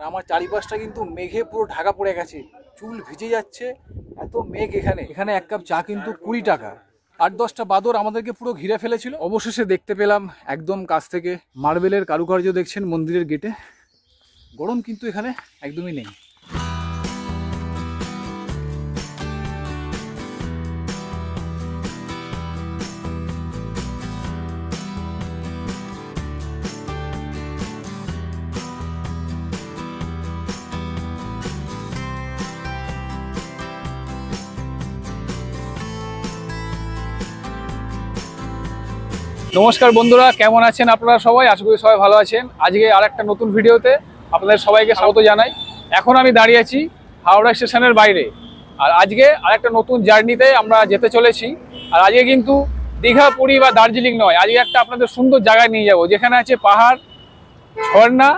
আমার চারিপাশটা কিন্তু মেঘে পুরো ঢাকা পড়ে গেছে, চুল ভিজে যাচ্ছে, এত মেঘ। এখানে এক কাপ চা কিন্তু 20 টাকা। 8-10টা বাদর আমাদেরকে পুরো ঘিরে ফেলেছিল। অবশেষে দেখতে পেলাম একদম কাছ থেকে মার্বেলের কারুকার্য দেখছেন মন্দিরের গেটে। গরম কিন্তু এখানে একদমই নেই। নমস্কার বন্ধুরা, কেমন আছেন আপনারা সবাই? আশা করি সবাই ভালো আছেন। আজকে আর একটা নতুন ভিডিওতে আপনাদের সবাইকে স্বাগত জানাই। এখন আমি দাঁড়িয়ে আছি হাওড়া স্টেশনের বাইরে, আর আজকে আর একটা নতুন জার্নিতে আমরা যেতে চলেছি। আর আজকে কিন্তু দীঘা, পুরী বা দার্জিলিং নয়, আজকে একটা আপনাদের সুন্দর জায়গায় নিয়ে যাব, যেখানে আছে পাহাড়, ঝর্ণা,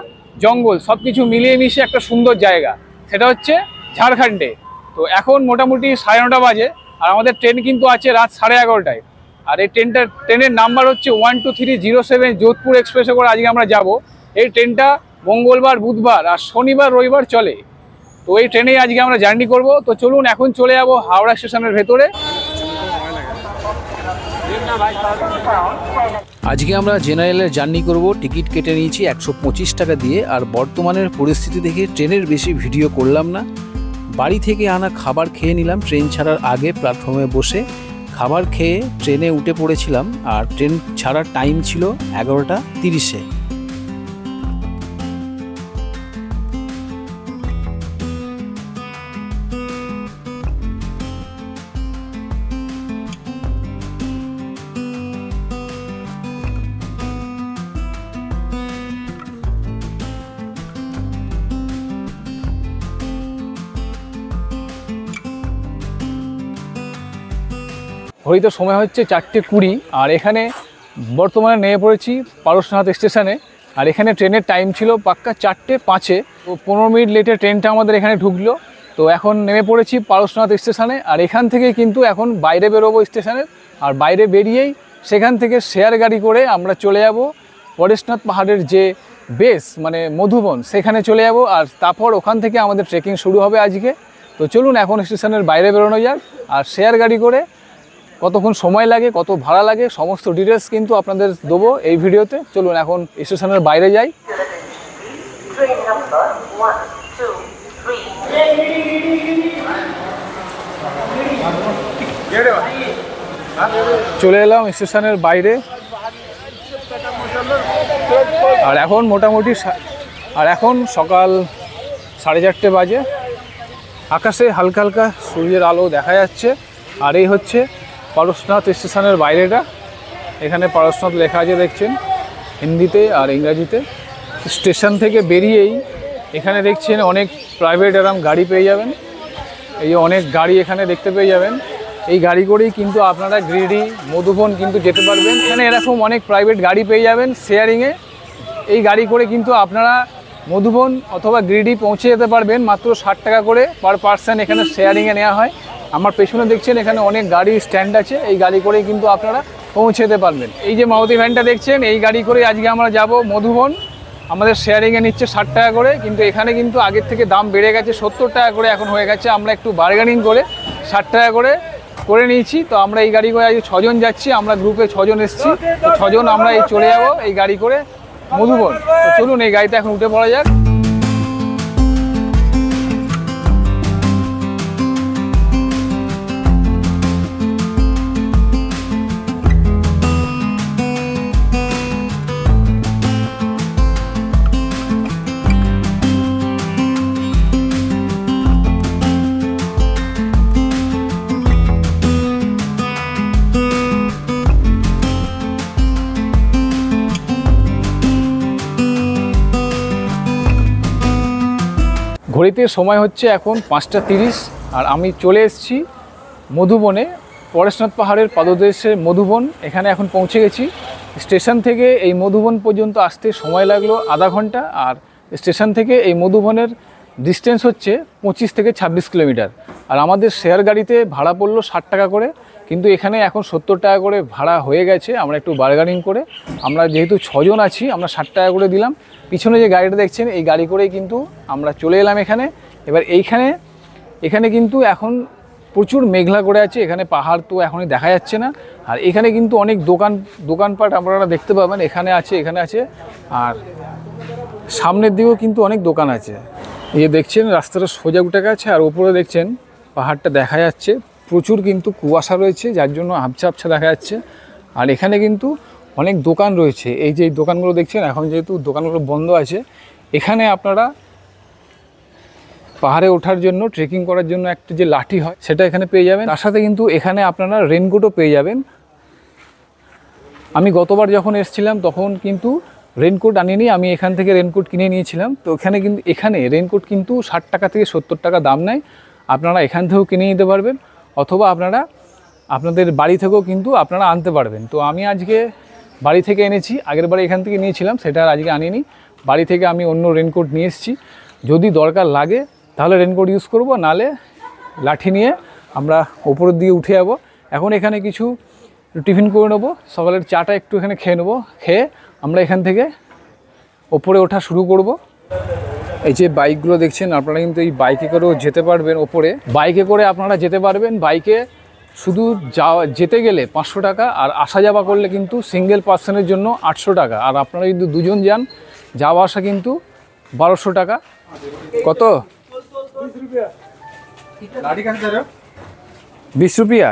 জঙ্গল, সব কিছু মিলিয়ে মিশিয়ে একটা সুন্দর জায়গা। সেটা হচ্ছে ঝাড়খণ্ডে। তো এখন মোটামুটি 9:30 বাজে, আর আমাদের ট্রেন কিন্তু আছে রাত 11:30টায়। আর এই ট্রেনের নাম্বার হচ্ছে 12307 যোধপুর এক্সপ্রেসে করে আজকে আমরা যাব। এই ট্রেনটা মঙ্গলবার, বুধবার আর শনিবার, রবিবার চলে। তো এই ট্রেনেই আজকে আমরা জার্নি করব। তো চলুন এখন চলে যাব হাওড়া স্টেশনের ভেতরে। আজকে আমরা জেনারেলের জার্নি করব। টিকিট কেটে নিয়েছি 125 টাকা দিয়ে। আর বর্তমানের পরিস্থিতি দেখে ট্রেনের বেশি ভিডিও করলাম না। বাড়ি থেকে আনা খাবার খেয়ে নিলাম ট্রেন ছাড়ার আগে। প্ল্যাটফর্মে বসে খাবার খেয়ে ট্রেনে উঠে পড়েছিলাম। আর ট্রেন ছাড়ার টাইম ছিল 11:30-এ। ঘড়িতে সময় হচ্ছে 4:20, আর এখানে বর্তমানে নেমে পড়েছি পারশনাথ স্টেশনে। আর এখানে ট্রেনের টাইম ছিল পাক্কা 4:05। তো 15 মিনিট লেটে ট্রেনটা আমাদের এখানে ঢুকলো। তো এখন নেমে পড়েছি পারশনাথ স্টেশনে। আর এখান থেকে কিন্তু এখন বাইরে বেরোবো স্টেশনের। আর বাইরে বেরিয়েই সেখান থেকে শেয়ার গাড়ি করে আমরা চলে যাব পরেশনাথ পাহাড়ের যে বেস, মানে মধুবন, সেখানে চলে যাব। আর তারপর ওখান থেকে আমাদের ট্রেকিং শুরু হবে আজকে। তো চলুন এখন স্টেশনের বাইরে বেরোনো যাক। আর শেয়ার গাড়ি করে কতক্ষণ সময় লাগে, কত ভাড়া লাগে, সমস্ত ডিটেলস কিন্তু আপনাদের দেবো এই ভিডিওতে। চলুন এখন স্টেশনের বাইরে যাই। চলে এলাম স্টেশনের বাইরে। আর এখন মোটামুটি এখন সকাল 4:30 বাজে। আকাশে হালকা হালকা সূর্যের আলো দেখা যাচ্ছে। আর এই হচ্ছে পারশনাথ স্টেশনের বাইরেটা। এখানে পারশনাথ লেখা আছে দেখছেন, হিন্দিতে আর ইংরাজিতে। স্টেশন থেকে বেরিয়েই এখানে দেখছেন অনেক প্রাইভেট এরকম গাড়ি পেয়ে যাবেন। এই যে অনেক গাড়ি এখানে দেখতে পেয়ে যাবেন। এই গাড়ি করেই কিন্তু আপনারা গিরিডি, মধুবন কিন্তু যেতে পারবেন। এখানে এরকম অনেক প্রাইভেট গাড়ি পেয়ে যাবেন শেয়ারিংয়ে। এই গাড়ি করে কিন্তু আপনারা মধুবন অথবা গিরিডি পৌঁছে যেতে পারবেন মাত্র 60 টাকা করে পার পার্সন। এখানে শেয়ারিংয়ে নেওয়া হয়। আমার পেছনে দেখছেন এখানে অনেক গাড়ি স্ট্যান্ড আছে। এই গাড়ি করেই কিন্তু আপনারা পৌঁছে যেতে পারবেন। এই যে মারুতি ভ্যানটা দেখছেন, এই গাড়ি করে আজকে আমরা যাব মধুবন। আমাদের শেয়ারিংয়ে নিচ্ছে 60 টাকা করে, কিন্তু এখানে কিন্তু আগের থেকে দাম বেড়ে গেছে, 70 টাকা করে এখন হয়ে গেছে। আমরা একটু বার্গেনিং করে 60 টাকা করে নিয়েছি। তো আমরা এই গাড়ি করে আজকে 6 জন যাচ্ছি। আমরা গ্রুপে 6 জন এসেছি। তো 6 জন আমরা এই চলে যাব এই গাড়ি করে মধুবন। তো চলুন এই গাড়িতে এখন উঠে পড়া যাক। ঘড়িতে সময় হচ্ছে এখন 5:30, আর আমি চলে এসেছি মধুবনে। পরেশনাথ পাহাড়ের পাদদেশে মধুবন, এখানে এখন পৌঁছে গেছি। স্টেশন থেকে এই মধুবন পর্যন্ত আসতে সময় লাগলো আধা ঘন্টা। আর স্টেশন থেকে এই মধুবনের ডিস্টেন্স হচ্ছে 25 থেকে 26 কিলোমিটার। আর আমাদের শেয়ার গাড়িতে ভাড়া পড়লো 60 টাকা করে। কিন্তু এখানে এখন 70 টাকা করে ভাড়া হয়ে গেছে। আমরা একটু বার্গেনিং করে, আমরা যেহেতু 6 জন আছি, আমরা 60 টাকা করে দিলাম। পিছনে যে গাড়িটা দেখছেন এই গাড়ি করেই কিন্তু আমরা চলে এলাম এখানে। এবার এখানে কিন্তু এখন প্রচুর মেঘলা করে আছে, এখানে পাহাড় তো এখনই দেখা যাচ্ছে না। আর এখানে কিন্তু অনেক দোকানপাট আপনারা দেখতে পাবেন, এখানে আছে। আর সামনের দিকেও কিন্তু অনেক দোকান আছে। এই যে দেখছেন রাস্তাটা সোজা উঠে গেছে, আর ওপরে দেখছেন পাহাড়টা দেখা যাচ্ছে। প্রচুর কিন্তু কুয়াশা রয়েছে, যার জন্য আবছা দেখা যাচ্ছে। আর এখানে কিন্তু অনেক দোকান রয়েছে। এই যে দোকানগুলো দেখছেন, এখন যেহেতু দোকানগুলো বন্ধ আছে, এখানে আপনারা পাহাড়ে ওঠার জন্য, ট্রেকিং করার জন্য একটা যে লাঠি হয় সেটা এখানে পেয়ে যাবেন। তার সাথে কিন্তু এখানে আপনারা রেনকোটও পেয়ে যাবেন। আমি গতবার যখন এসেছিলাম তখন কিন্তু রেনকোট আনিনি, আমি এখান থেকে রেনকোট কিনে নিয়েছিলাম। তো এখানে রেনকোট কিন্তু 60 টাকা থেকে 70 টাকা দাম নেয়। আপনারা এখান থেকেও কিনে নিতে পারবেন, অথবা আপনারা আপনাদের বাড়ি থেকেও কিন্তু আপনারা আনতে পারবেন। তো আমি আজকে বাড়ি থেকে এনেছি, আগের বারে এখান থেকে নিয়েছিলাম, সেটা আর আজকে আনিনি। বাড়ি থেকে আমি অন্য রেনকোট নিয়ে এসেছি। যদি দরকার লাগে তাহলে রেনকোট ইউজ করব, নালে লাঠি নিয়ে আমরা ওপরের দিকে উঠে যাব। এখন এখানে কিছু টিফিন করে নেবো, সকালের চাটা একটু এখানে খেয়ে নেবো। খেয়ে আমরা এখান থেকে ওপরে ওঠা শুরু করব। এই যে বাইকগুলো দেখছেন, আপনারা কিন্তু এই বাইকে করেও যেতে পারবেন ওপরে। বাইকে করে আপনারা যেতে পারবেন। বাইকে শুধু যেতে গেলে 500 টাকা, আর আসা যাওয়া করলে কিন্তু সিঙ্গেল পার্সনের জন্য 800 টাকা। আর আপনারা যদি দুজন যান, যাওয়া আসা কিন্তু 1200 টাকা। কত? 20 রুপিয়া।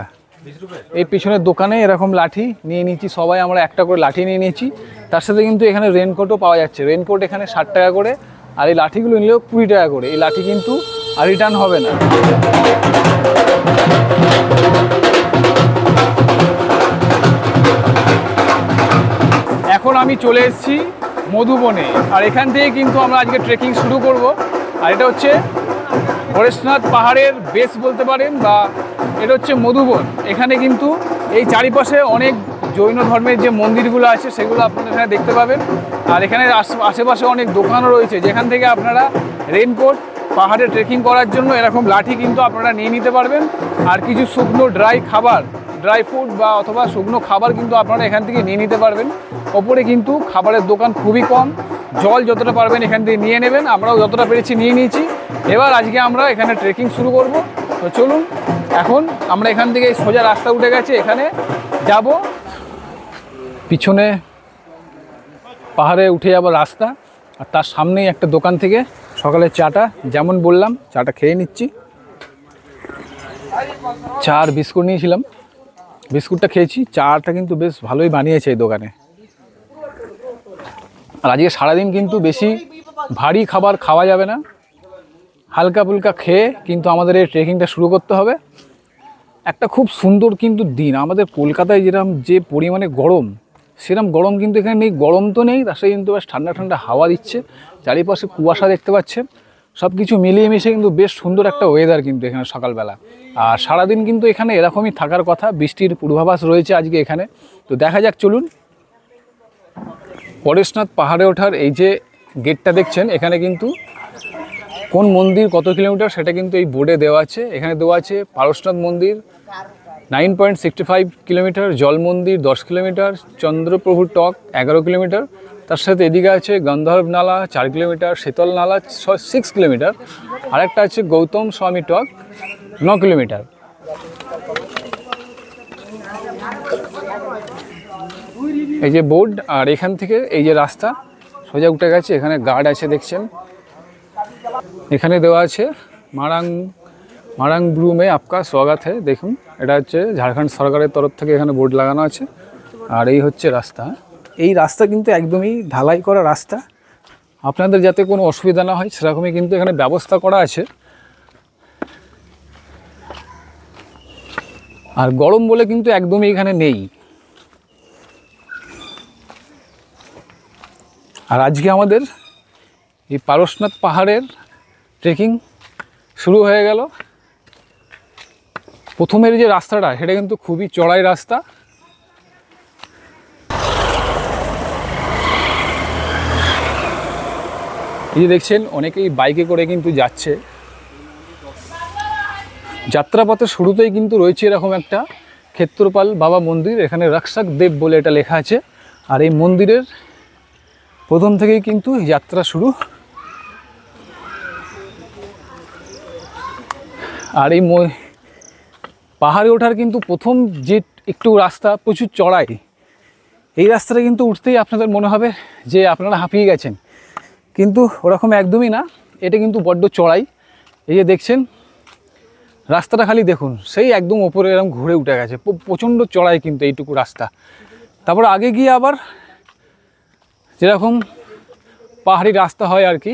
এই পিছনের দোকানে এরকম লাঠি নিয়ে নিয়েছি, সবাই আমরা একটা করে লাঠি নিয়ে নিয়েছি। তার সাথে কিন্তু এখানে রেনকোটও পাওয়া যাচ্ছে। রেনকোট এখানে 60 টাকা করে, আর এই লাঠিগুলো নিলেও 20 টাকা করে। এই লাঠি কিন্তু আর রিটার্ন হবে না। এখন আমি চলে এসেছি মধুবনে, আর এখান থেকে কিন্তু আমরা আজকে ট্রেকিং শুরু করব। আর এটা হচ্ছে পরেশনাথ পাহাড়ের বেস বলতে পারেন, বা এটা হচ্ছে মধুবন। এখানে কিন্তু এই চারিপাশে অনেক জৈন ধর্মের যে মন্দিরগুলো আছে সেগুলো আপনারা এখানে দেখতে পাবেন। আর এখানে আশেপাশে অনেক দোকানও রয়েছে, যেখান থেকে আপনারা রেনকোট, পাহাড়ে ট্রেকিং করার জন্য এরকম লাঠি কিন্তু আপনারা নিয়ে নিতে পারবেন। আর কিছু শুকনো ড্রাই ফ্রুট বা অথবা শুকনো খাবার কিন্তু আপনারা এখান থেকে নিয়ে নিতে পারবেন। ওপরে কিন্তু খাবারের দোকান খুবই কম, জল যতটা পারবেন এখান থেকে নিয়ে নেবেন। আমরাও যতটা পেরেছি নিয়ে নিয়েছি। এবার আজকে আমরা এখানে ট্রেকিং শুরু করব। তো চলুন, এখন আমরা এখান থেকে সোজা রাস্তা উঠে গেছে, এখানে যাব। পিছনে পাহাড়ে উঠে যাবার রাস্তা, আর তার সামনেই একটা দোকান থেকে সকালের চাটা, যেমন বললাম, চাটা খেয়ে নিচ্ছি। চা আর বিস্কুট নিয়েছিলাম, বিস্কুটটা খেয়েছি। চাটা কিন্তু বেশ ভালোই বানিয়েছে এই দোকানে। আর আজকে সারাদিন কিন্তু বেশি ভারী খাবার খাওয়া যাবে না, হালকা ফুলকা খেয়ে কিন্তু আমাদের এই ট্রেকিংটা শুরু করতে হবে। একটা খুব সুন্দর কিন্তু দিন। আমাদের কলকাতায় যেরকম যে পরিমাণে গরম, সেরকম গরম কিন্তু এখানে নেই। গরম তো নেই, তার সাথে কিন্তু বেশ ঠান্ডা হাওয়া দিচ্ছে, চারিপাশে কুয়াশা দেখতে পাচ্ছেন। সব কিছু মিলিয়ে মিশিয়ে কিন্তু বেশ সুন্দর একটা ওয়েদার কিন্তু এখানে সকালবেলা। আর সারাদিন কিন্তু এখানে এরকমই থাকার কথা, বৃষ্টির পূর্বাভাস রয়েছে আজকে এখানে। তো দেখা যাক, চলুন। পরেশনাথ পাহাড়ে ওঠার এই যে গেটটা দেখছেন, এখানে কিন্তু কোন মন্দির কত কিলোমিটার সেটা কিন্তু এই বোর্ডে দেওয়া আছে। এখানে দেওয়া আছে পারশনাথ মন্দির 9.65 কিলোমিটার, জল মন্দির 10 কিলোমিটার, চন্দ্রপ্রভু টক 11 কিলোমিটার। তার সাথে এদিকে আছে গন্ধর্ব নালা 4 কিলোমিটার, শীতল নালা 6 কিলোমিটার, আরেকটা আছে গৌতম স্বামী টক 9 কিলোমিটার। এই যে বোর্ড, আর এখান থেকে এই যে রাস্তা সোজা উঠে গেছে। এখানে গার্ড আছে দেখছেন। এখানে দেওয়া আছে মারাং ব্রু মে আপকা স্বাগত হ্যায়। দেখুন, এটা হচ্ছে ঝাড়খণ্ড সরকারের তরফ থেকে এখানে বোর্ড লাগানো আছে। আর এই হচ্ছে রাস্তা। এই রাস্তা কিন্তু একদমই ঢালাই করা রাস্তা, আপনাদের যাতে কোনো অসুবিধা না হয় সেরকমই কিন্তু এখানে ব্যবস্থা করা আছে। আর গরম বলে কিন্তু একদমই এখানে নেই। আর আজকে আমাদের এই পারশনাথ পাহাড়ের ট্রেকিং শুরু হয়ে গেল। প্রথমের যে রাস্তাটা সেটা কিন্তু খুবই চড়াই রাস্তা। এই যে দেখছেন, অনেকেই বাইকে করে কিন্তু যাচ্ছে। যাত্রাপথের শুরুতেই কিন্তু রয়েছে এরকম একটা ক্ষেত্রপাল বাবা মন্দির, এখানে রক্ষক দেব বলে এটা লেখা আছে। আর এই মন্দিরের প্রথম থেকেই কিন্তু যাত্রা শুরু। আর এই পাহাড়ে ওঠার কিন্তু প্রথম যে একটু রাস্তা প্রচুর চড়াই, এই রাস্তাটা কিন্তু উঠতেই আপনাদের মনে হবে যে আপনারা হাঁপিয়ে গেছেন, কিন্তু ওরকম একদমই না। এটা কিন্তু বড্ড চড়াই। এই যে দেখছেন রাস্তাটা, খালি দেখুন, সেই একদম ওপরে এরকম ঘুরে উঠে গেছে। প্রচণ্ড চড়াই কিন্তু এইটুকু রাস্তা। তারপর আগে গিয়ে আবার যেরকম পাহাড়ি রাস্তা হয় আর কি,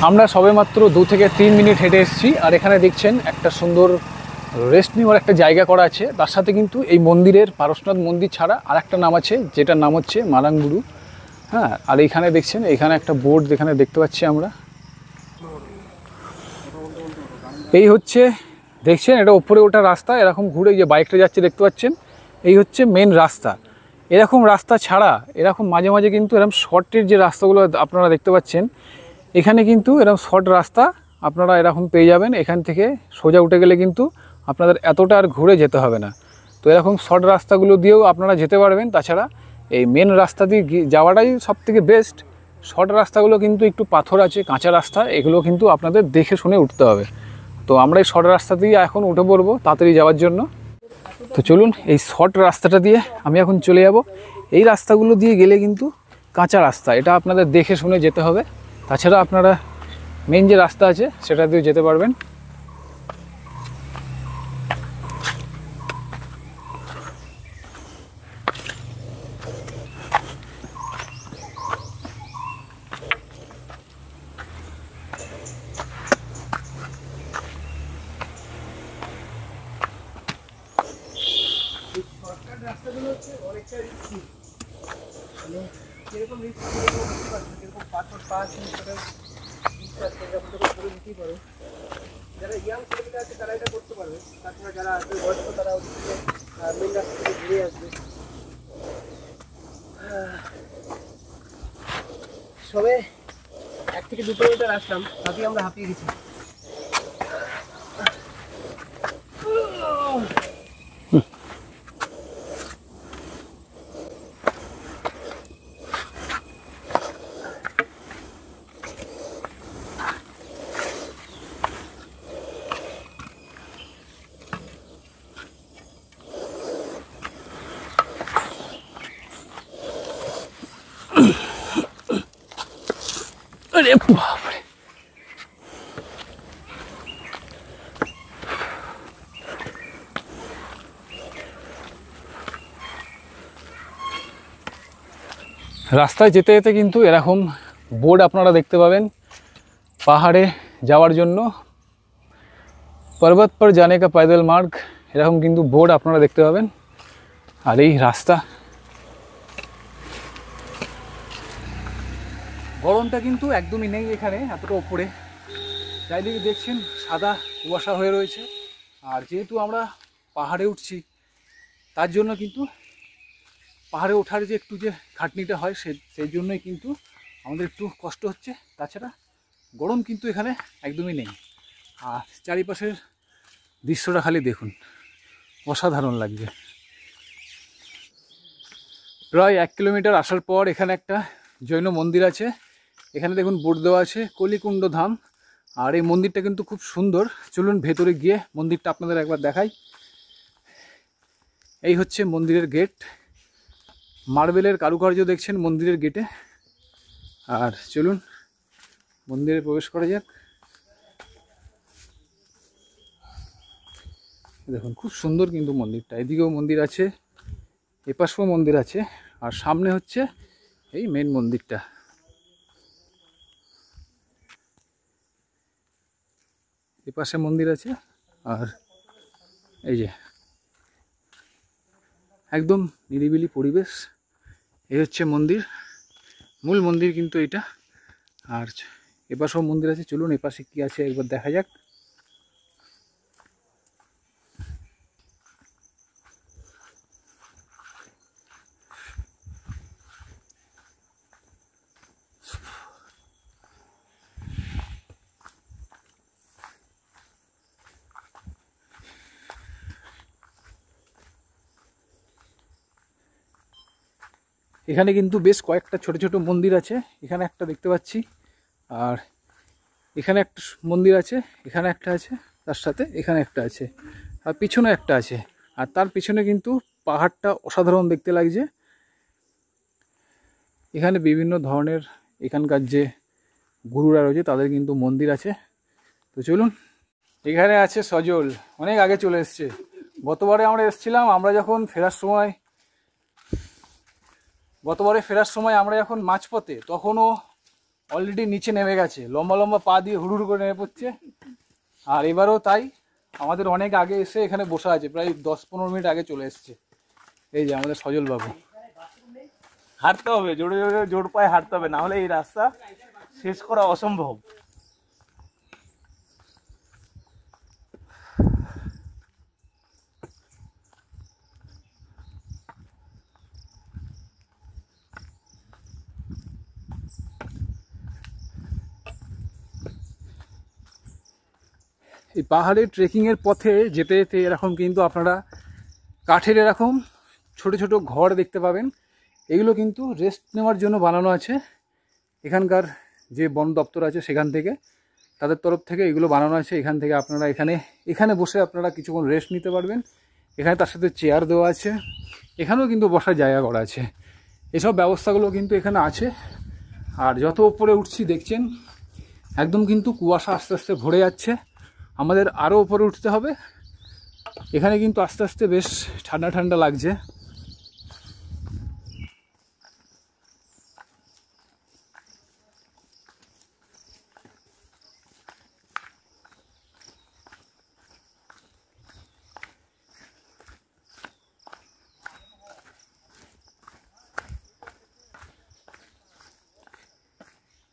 আমরা সবেমাত্র 2 থেকে 3 মিনিট হেঁটে এসেছি। আর এখানে দেখছেন একটা সুন্দর রেস্ট নেওয়ার একটা জায়গা করা আছে। তার সাথে কিন্তু এই মন্দিরের পারশনাথ মন্দির ছাড়া আর একটা নাম আছে, যেটার নাম হচ্ছে মারাংগুড়ু। হ্যাঁ, আর এইখানে দেখছেন, এখানে একটা বোর্ড এখানে দেখতে পাচ্ছি আমরা। এই হচ্ছে দেখছেন, এটা ওপরে ওঠা রাস্তা, এরকম ঘুরে যে বাইকটা যাচ্ছে দেখতে পাচ্ছেন, এই হচ্ছে মেন রাস্তা। এরকম রাস্তা ছাড়া এরকম মাঝে মাঝে কিন্তু এরকম শর্টের যে রাস্তাগুলো আপনারা দেখতে পাচ্ছেন, এখানে কিন্তু এরকম শর্ট রাস্তা আপনারা এরকম পেয়ে যাবেন। এখান থেকে সোজা উঠে গেলে কিন্তু আপনাদের এতটা আর ঘুরে যেতে হবে না। তো এরকম শর্ট রাস্তাগুলো দিয়েও আপনারা যেতে পারবেন। তাছাড়া এই মেন রাস্তা দিয়ে যাওয়াটাই সবথেকে বেস্ট। শর্ট রাস্তাগুলো কিন্তু একটু পাথর আছে, কাঁচা রাস্তা, এগুলো কিন্তু আপনাদের দেখে শুনে উঠতে হবে। তো আমরা এই শর্ট রাস্তা দিয়ে এখন উঠে পড়বো তাড়াতাড়ি যাওয়ার জন্য। তো চলুন, এই শর্ট রাস্তাটা দিয়ে আমি এখন চলে যাব। এই রাস্তাগুলো দিয়ে গেলে কিন্তু কাঁচা রাস্তা, এটা আপনাদের দেখে শুনে যেতে হবে। তাছাড়া আপনারা মেন যে রাস্তা আছে সেটা দিয়ে যেতে পারবেন। রাস্তাগুলো হচ্ছে অনেকটা রিস্কি, মানে যেরকম রিস্ক যেরকম পাথর পাঁচ মিটারের করে দিতেই পারো। যারা ইয়াং ছেলেমেয়েরা আছে তারা এটা করতে পারবে, তাছাড়া যারা বয়স্ক তারা ওদিকে মেন রাস্তা থেকে ঘুরে আসবে। সবে 1 থেকে 2 কিলোমিটার আসলাম, তাতেই আমরা হাঁপিয়ে গেছি। আরে বাপরে, রাস্তায় যেতে যেতে কিন্তু এরকম বোর্ড আপনারা দেখতে পাবেন, পাহাড়ে যাওয়ার জন্য পর্বত পর জানে কা पैदल মার্গ, এরকম কিন্তু বোর্ড আপনারা দেখতে পাবেন। আর এই রাস্তা, গরমটা কিন্তু একদমই নেই এখানে, এতটা উপরে চারিদিকে দেখছেন সাদা কুয়াশা হয়ে রয়েছে। আর যেহেতু আমরা পাহাড়ে উঠছি, তার জন্য কিন্তু পাহাড়ে ওঠার যে একটু যে খাটনিটা হয় সেই জন্যই কিন্তু আমাদের একটু কষ্ট হচ্ছে। তাছাড়া গরম কিন্তু এখানে একদমই নেই। আর চারিপাশের দৃশ্যটা খালি দেখুন, অসাধারণ লাগছে। প্রায় 1 কিলোমিটার আসার পর এখানে একটা জৈন মন্দির আছে। এখানে দেখুন বোর্ড দেওয়া আছে কলিকুণ্ড ধাম। আর এই মন্দিরটা কিন্তু খুব সুন্দর। চলুন ভেতরে গিয়ে মন্দিরটা আপনাদের একবার দেখাই। এই হচ্ছে মন্দিরের গেট, মার্বেলের কারুকার্য দেখছেন মন্দিরের গেটে। আর চলুন মন্দিরে প্রবেশ করা যাক। দেখুন খুব সুন্দর কিন্তু মন্দিরটা, এদিকেও মন্দির আছে, এপাশেও মন্দির আছে, আর সামনে হচ্ছে এই মেন মন্দিরটা। এপাশে মন্দির আছে, আর এই যে একদম নিরিবিলি পরিবেশ। এই হচ্ছে মন্দির, মূল মন্দির কিন্তু এটা। আর এপাশেও মন্দির আছে, চলুন এপাশে কি আছে একবার দেখা যাক। এখানে কিন্তু বেশ কয়েকটা ছোট ছোট মন্দির আছে, এখানে একটা দেখতে পাচ্ছি, আর এখানে একটা মন্দির আছে, এখানে একটা আছে, তার সাথে এখানে একটা আছে, আর পিছনে একটা আছে। আর তার পিছনে কিন্তু পাহাড়টা অসাধারণ দেখতে লাগছে। এখানে বিভিন্ন ধরনের এখানকার যে গুরুরা রয়েছে তাদের কিন্তু মন্দির আছে। তো চলুন, এখানে আছে সজল, অনেক আগে চলে এসছে। গতবারে আমরা এসেছিলাম, আমরা যখন ফেরার সময় আমরা যখন মাঝপথে, তখনও অলরেডি নিচে নেমে গেছে, লম্বা লম্বা পা দিয়ে হুড়ুড় করে নেমে পড়ছে। আর এবারও তাই, আমাদের অনেক আগে এসে এখানে বসে আছে, প্রায় 10-15 মিনিট আগে চলে এসছে। এই যে আমাদের সজল বাবু। হাঁটতে হবে, জোরে জোরে জোর পায়ে হাঁটতে হবে, না হলে এই রাস্তা শেষ করা অসম্ভব। এই পাহাড়ে ট্রেকিংয়ের পথে যেতে যেতে এরকম কিন্তু আপনারা কাঠের এরকম ছোট ছোট ঘর দেখতে পাবেন। এগুলো কিন্তু রেস্ট নেওয়ার জন্য বানানো আছে। এখানকার যে বন দপ্তর আছে সেখান থেকে, তাদের তরফ থেকে এগুলো বানানো আছে। এখান থেকে আপনারা এখানে বসে আপনারা কিছুক্ষণ রেস্ট নিতে পারবেন। এখানে তার সাথে চেয়ার দেওয়া আছে, এখানেও কিন্তু বসার জায়গা করা আছে। এসব ব্যবস্থাগুলো কিন্তু এখানে আছে। আর যত উপরে উঠছি দেখছেন একদম কিন্তু কুয়াশা আস্তে আস্তে ভরে যাচ্ছে। আমাদের আরও উপরে উঠতে হবে। এখানে কিন্তু আস্তে আস্তে বেশ ঠান্ডা ঠান্ডা লাগছে।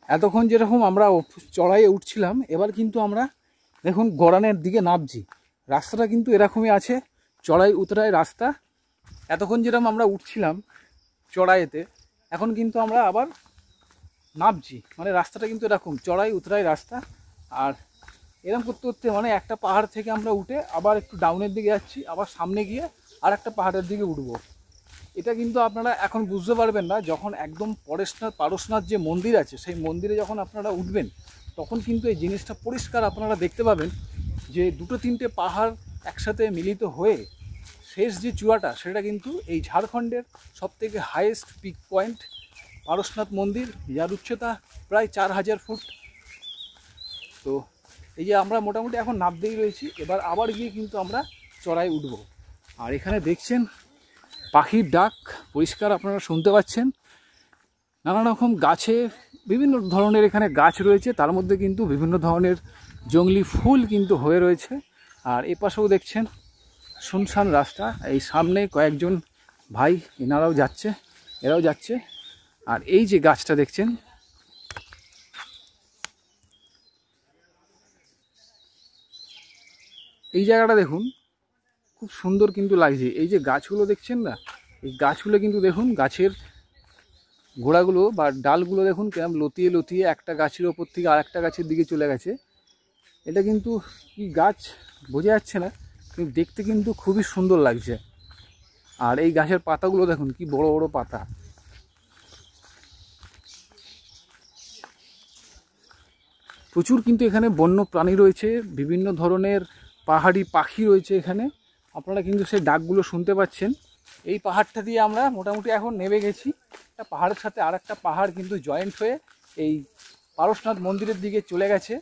এতক্ষণ যেরকম আমরা চড়াইয়ে উঠছিলাম, এবার কিন্তু আমরা দেখুন গড়ানের দিকে নামছি। রাস্তাটা কিন্তু এরকমই আছে, চড়াই উতরাই রাস্তা। এতক্ষণ যেরকম আমরা উঠছিলাম চড়াইতে, এখন কিন্তু আমরা আবার নামছি। মানে রাস্তাটা কিন্তু এরকম চড়াই উতরাই রাস্তা। আর এরকম করতে করতে মানে একটা পাহাড় থেকে আমরা উঠে আবার একটু ডাউনের দিকে যাচ্ছি, আবার সামনে গিয়ে আর একটা পাহাড়ের দিকে উঠবো। এটা কিন্তু আপনারা এখন বুঝতে পারবেন না, যখন একদম পারশনাথ যে মন্দির আছে সেই মন্দিরে যখন আপনারা উঠবেন, তখন কিন্তু এই জিনিসটা পরিষ্কার আপনারা দেখতে পাবেন যে 2-3টে পাহাড় একসাথে মিলিত হয়ে শেষ যে চূড়াটা, সেটা কিন্তু এই ঝাড়খণ্ডের সবথেকে হাইয়েস্ট পিক পয়েন্ট পারশনাথ মন্দির, যার উচ্চতা প্রায় 4000 ফুট। তো এই যে আমরা মোটামুটি এখন নামতেই রয়েছি, এবার আবার গিয়ে কিন্তু আমরা চড়াই উঠব। আর এখানে দেখছেন পাখির ডাক পরিষ্কার আপনারা শুনতে পাচ্ছেন। নানা রকম গাছে বিভিন্ন ধরনের এখানে গাছ রয়েছে, তার মধ্যে কিন্তু বিভিন্ন ধরনের জংলি ফুল কিন্তু হয়ে রয়েছে। আর এ পাশেও দেখছেন শুনশান রাস্তা, এই সামনে কয়েকজন ভাই এনারাও যাচ্ছে, এরাও যাচ্ছে। আর এই যে গাছটা দেখছেন, এই জায়গাটা দেখুন খুব সুন্দর কিন্তু লাগছে। এই যে গাছগুলো দেখছেন না, এই গাছগুলো কিন্তু দেখুন গাছের গোড়াগুলো বা ডালগুলো দেখুন কেমন লতিয়ে লতিয়ে একটা গাছের ওপর থেকে আর একটা গাছের দিকে চলে গেছে। এটা কিন্তু কি গাছ বোঝা যাচ্ছে না, কিন্তু দেখতে কিন্তু খুবই সুন্দর লাগছে। আর এই গাছের পাতাগুলো দেখুন কি বড় বড় পাতা। প্রচুর কিন্তু এখানে বন্য প্রাণী রয়েছে, বিভিন্ন ধরনের পাহাড়ি পাখি রয়েছে এখানে। আপনারা কিন্তু সেই ডাকগুলো শুনতে পাচ্ছেন। এই পাহাড়টা দিয়ে আমরা মোটামুটি এখন নেমে গেছি। একটা পাহাড়ের সাথে আর একটা পাহাড় কিন্তু জয়েন্ট হয়ে এই পারশনাথ মন্দিরের দিকে চলে গেছে।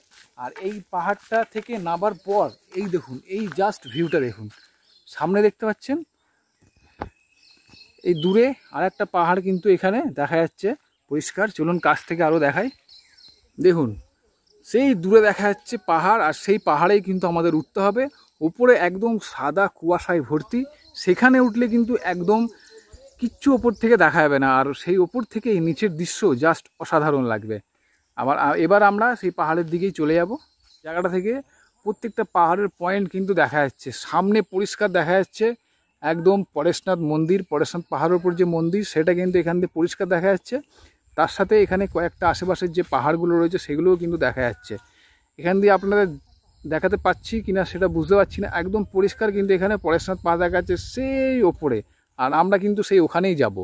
আর এই পাহাড়টা থেকে নামার পর এই দেখুন, এই জাস্ট ভিউটা দেখুন, সামনে দেখতে পাচ্ছেন এই দূরে আর একটা পাহাড় কিন্তু এখানে দেখা যাচ্ছে পরিষ্কার। চলুন কাছ থেকে আরও দেখাই। দেখুন সেই দূরে দেখা যাচ্ছে পাহাড়, আর সেই পাহাড়েই কিন্তু আমাদের উঠতে হবে। উপরে একদম সাদা কুয়াশায় ভর্তি, সেখানে উঠলে কিন্তু একদম কিচ্ছু ওপর থেকে দেখা যাবে না। আর সেই ওপর থেকে এই নিচের দৃশ্য জাস্ট অসাধারণ লাগবে। এবার আমরা সেই পাহাড়ের দিকেই চলে যাব। জায়গাটা থেকে প্রত্যেকটা পাহাড়ের পয়েন্ট কিন্তু দেখা যাচ্ছে, সামনে পরিষ্কার দেখা যাচ্ছে একদম পরেশনাথ মন্দির, পরেশনাথ পাহাড়ের উপর যে মন্দির সেটা কিন্তু এখান থেকে পরিষ্কার দেখা যাচ্ছে। তার সাথে এখানে কয়েকটা আশেপাশের যে পাহাড়গুলো রয়েছে সেগুলোও কিন্তু দেখা যাচ্ছে। এখান দিয়ে আপনাদের দেখাতে পাচ্ছি কিনা সেটা বুঝতে পারছি না, একদম পরিষ্কার কিন্তু এখানে পরেশনাথ পাহাড় দেখা যাচ্ছে সেই ওপরে। আর আমরা কিন্তু সেই ওখানেই যাব।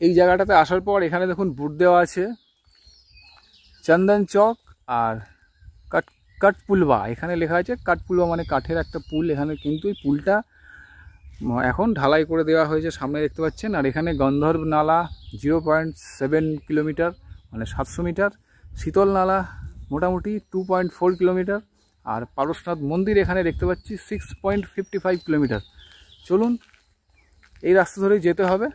এই জায়গাটাতে আসার পর এখানে দেখুন বোর্ড দেওয়া আছে চন্দন চক আর কাঠপুলবা, এখানে লেখা আছে কাঠপুলবা মানে কাঠের একটা পুল। এখানে কিন্তু এই পুলটা এখন ঢালাই করে দেওয়া হয়েছে, সামনে দেখতে পাচ্ছেন। আর এখানে গন্ধর্ব নালা 0.7 কিলোমিটার মানে 700 মিটার, শীতল নালা মোটামুটি 2.4 কিলোমিটার, আর পারশনাথ মন্দির এখানে দেখতে পাচ্ছি 6.55 কিলোমিটার। চলুন এই রাস্তা ধরেই যেতে হবে।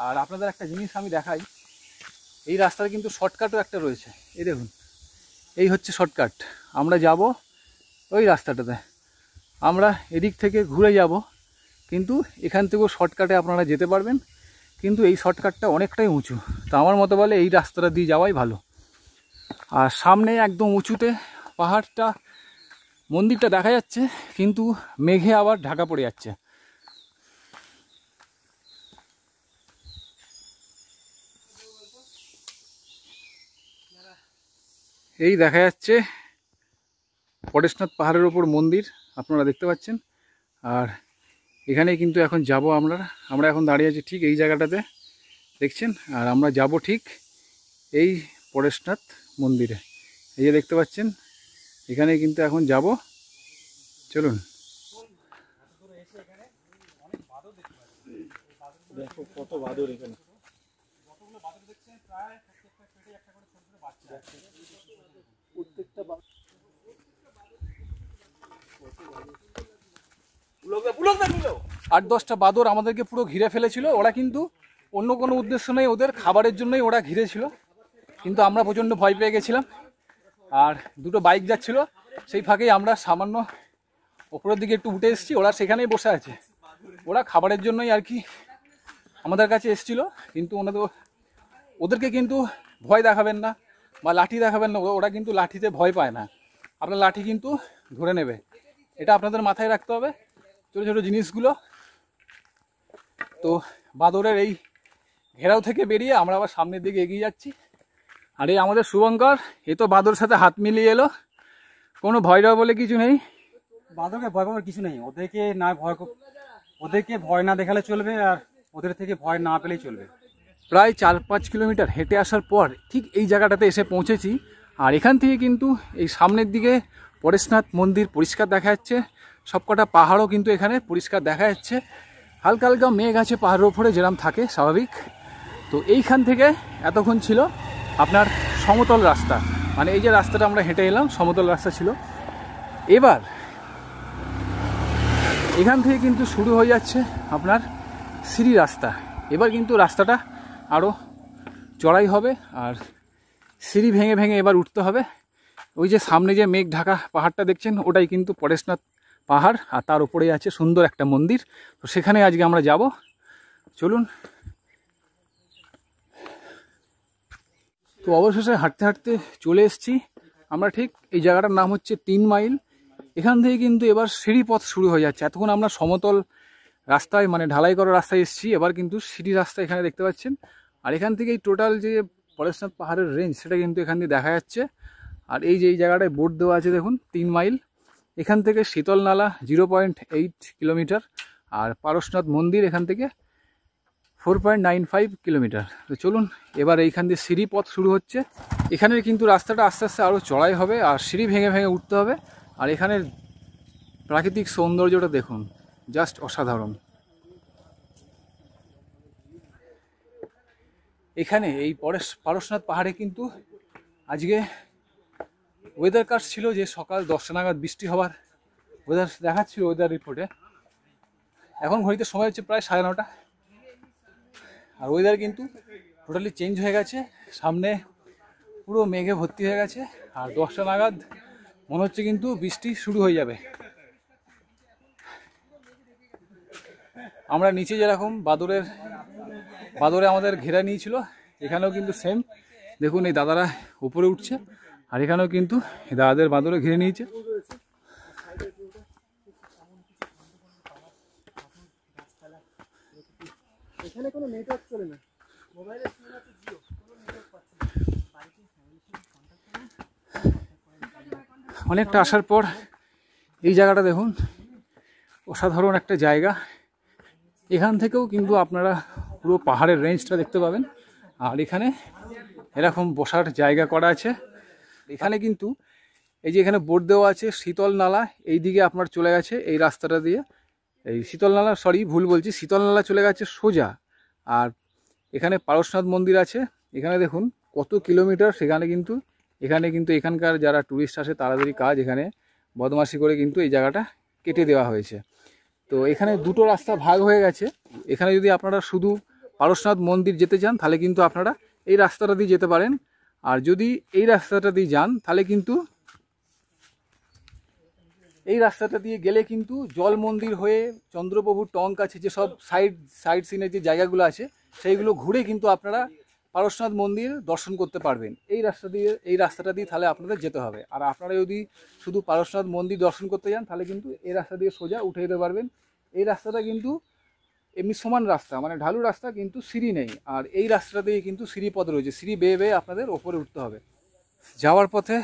আর আপনাদের একটা জিনিস আমি দেখাই, এই রাস্তার কিন্তু শর্টকাটও একটা রয়েছে। এই দেখুন, এই হচ্ছে শর্টকাট। আমরা যাব ওই রাস্তাটাতে, আমরা এদিক থেকে ঘুরে যাব, কিন্তু এখান থেকেও শর্টকাটে আপনারা যেতে পারবেন। কিন্তু এই শর্টকাটটা অনেকটাই উঁচু, তো আমার মতো বলে এই রাস্তাটা দিয়ে যাওয়াই ভালো। আর সামনে একদম উঁচুতে পাহাড়টা, মন্দিরটা দেখা যাচ্ছে, কিন্তু মেঘে আবার ঢাকা পড়ে যাচ্ছে। এই দেখা যাচ্ছে পরেশনাথ পাহাড়ের ওপর মন্দির, আপনারা দেখতে পাচ্ছেন। আর এখানে কিন্তু এখন যাব আমরা এখন দাঁড়িয়ে আছি ঠিক এই জায়গাটাতে দেখছেন। আর আমরা যাব ঠিক এই পরেশনাথ মন্দিরে, এই যে দেখতে পাচ্ছেন, এখানে কিন্তু এখন যাব। চলুন। দেখো কত বাদর এখানে। প্রত্যেকটা 8-10টা বাদর আমাদেরকে পুরো ঘিরে ফেলেছিল। ওরা কিন্তু অন্য কোনো উদ্দেশ্য নেই, ওদের খাবারের জন্যই ওরা ঘিরেছিল। কিন্তু আমরা প্রচণ্ড ভয় পেয়ে গেছিলাম। আর দুটো বাইক যাচ্ছিল, সেই ফাঁকেই আমরা সামান্য ওপরের দিকে একটু উঠে এসেছি, ওরা সেখানেই বসে আছে। ওরা খাবারের জন্যই আর কি আমাদের কাছে এসেছিলো। কিন্তু ওদেরকে কিন্তু ভয় দেখাবেন না বা লাঠি দেখাবেন না, ওরা কিন্তু লাঠিতে ভয় পায় না। আপনার লাঠি কিন্তু ধরে নেবে, এটা আপনাদের মাথায় রাখতে হবে, ছোটো ছোটো জিনিসগুলো। তো বাদরের এই ঘেরাও থেকে বেরিয়ে আমরা আবার সামনের দিকে এগিয়ে যাচ্ছি। আর এই আমাদের শুভঙ্কর, এ তো বাদরের সাথে হাত মিলিয়ে এলো। কোনো ভয় ডর বলে কিছু নেই, বাদরকে ভয় পাওয়ার কিছু নেই। ওদেরকে ভয় না দেখালে চলবে, আর ওদের থেকে ভয় না পেলেই চলবে। প্রায় 4-5 কিলোমিটার হেঁটে আসার পর ঠিক এই জায়গাটাতে এসে পৌঁছেছি। আর এখান থেকে কিন্তু এই সামনের দিকে পরেশনাথ মন্দির পরিষ্কার দেখা যাচ্ছে, সবকটা পাহাড়ও কিন্তু এখানে পরিষ্কার দেখা যাচ্ছে। হালকা হালকা মেঘ আছে পাহাড়ের ওপরে, যেরকম থাকে স্বাভাবিক। তো এইখান থেকে এতক্ষণ ছিল আপনার সমতল রাস্তা, মানে এই যে রাস্তাটা আমরা হেঁটে এলাম সমতল রাস্তা ছিল। এবার এখান থেকে কিন্তু শুরু হয়ে যাচ্ছে আপনার সিঁড়ি রাস্তা। এবার কিন্তু রাস্তাটা আরও চড়াই হবে, আর সিঁড়ি ভেঙে ভেঙে এবার উঠতে হবে। ওই যে সামনে যে মেঘ ঢাকা পাহাড়টা দেখছেন, ওটাই কিন্তু পরেশনাথ পাহাড়, আর তার উপরেই আছে সুন্দর একটা মন্দির। তো সেখানে আজকে আমরা যাব, চলুন। তো অবশেষে হাঁটতে হাঁটতে চলে এসেছি আমরা ঠিক এই জায়গাটার নাম হচ্ছে 3 মাইল। এখান থেকে কিন্তু এবার সিঁড়ি পথ শুরু হয়ে যাচ্ছে। এতক্ষণ আমরা সমতল রাস্তায় মানে ঢালাই করা রাস্তায় এসেছি, এবার কিন্তু সিঁড়ি রাস্তা এখানে দেখতে পাচ্ছেন। আর এখান থেকেই টোটাল যে পরেশনাথ পাহাড়ের রেঞ্জ সেটা কিন্তু এখান দিয়ে দেখা যাচ্ছে। আর এই যে এই জায়গাটায় বোর্ড দেওয়া আছে দেখুন 3 মাইল। এখান থেকে শীতল নালা 0.8 কিলোমিটার, আর পারশনাথ মন্দির এখান থেকে 4.95 কিলোমিটার। তো চলুন এবার এইখান দিয়ে সিঁড়ি পথ শুরু হচ্ছে। এখানের কিন্তু রাস্তাটা আস্তে আস্তে আরও চড়াই হবে, আর সিঁড়ি ভেঙে ভেঙে উঠতে হবে। আর এখানের প্রাকৃতিক সৌন্দর্যটা দেখুন, জাস্ট অসাধারণ। এখানে এই পারশনাথ পাহাড়ে কিন্তু আজকে ওয়েদার কাস্ট ছিল যে সকাল 10টা নাগাদ বৃষ্টি হওয়ার ওয়েদার দেখাচ্ছিল ওয়েদার রিপোর্টে। এখন ঘড়িতে সময় হচ্ছে প্রায় 9:30, আর ওয়েদার কিন্তু টোটালি চেঞ্জ হয়ে গেছে। সামনে পুরো মেঘে ভর্তি হয়ে গেছে, আর 10টা নাগাদ মনে হচ্ছে কিন্তু বৃষ্টি শুরু হয়ে যাবে। আমরা নিচে যেরকম বাদরে আমাদের ঘেরা নিয়েছিল, এখানেও কিন্তু সেম দেখুন, এই দাদারা উপরে উঠছে, আর এখানেও কিন্তু দাদাদের বাদরে ঘিরে নিয়েছে। এখানে কোনো নেটওয়ার্ক চলে না, মোবাইলে সিম আছে জিও, কোনো নেটওয়ার্ক পাচ্ছে না। অনেকটা আসার পর এই জায়গাটা দেখুন, অসাধারণ একটা জায়গা। এখান থেকেও কিন্তু আপনারা পুরো পাহাড়ের রেঞ্জটা দেখতে পাবেন। আর এখানে এরকম বসার জায়গা করা আছে। এখানে কিন্তু এই যে এখানে বোর্ড দেওয়া আছে শীতল নালা, এই দিকে আপনার চলে গেছে এই রাস্তাটা দিয়ে, এই শীতল নালা, সরি ভুল বলছি, শীতল নালা চলে গেছে সোজা। আর এখানে পারশনাথ মন্দির আছে। এখানে দেখুন কত কিলোমিটার, সেখানে কিন্তু এখানকার যারা ট্যুরিস্ট আসে তাদেরই কাজ এখানে বদমাশি করে কিন্তু এই জায়গাটা কেটে দেওয়া হয়েছে। তো এখানে দুটো রাস্তা ভাগ হয়ে গেছে। এখানে যদি আপনারা শুধু পারশনাথ মন্দির যেতে চান তাহলে কিন্তু আপনারা এই রাস্তাটা দিয়ে যেতে পারেন। আর যদি এই রাস্তাটা দিয়ে যান তাহলে কিন্তু এই রাস্তাটা দিয়ে গেলে কিন্তু জল মন্দির হয়ে চন্দ্রপ্রভুর টঙ্ক আছে, যেসব সাইড সিনের যে জায়গাগুলো আছে সেইগুলো ঘুরে কিন্তু আপনারা পারশনাথ মন্দির দর্শন করতে পারবেন। এই রাস্তাটা দিয়ে তাহলে আপনাদের যেতে হবে। আর আপনারা যদি শুধু পারশনাথ মন্দির দর্শন করতে যান তাহলে কিন্তু এই রাস্তা দিয়ে সোজা উঠে যেতে পারবেন। এই রাস্তাটা কিন্তু এমনি সমান রাস্তা, মানে ঢালু রাস্তা, কিন্তু সিঁড়ি নেই। আর এই রাস্তাটা দিয়ে কিন্তু সিঁড়িপথ রয়েছে, সিঁড়ি বেয়ে বেয়ে আপনাদের ওপরে উঠতে হবে। যাওয়ার পথে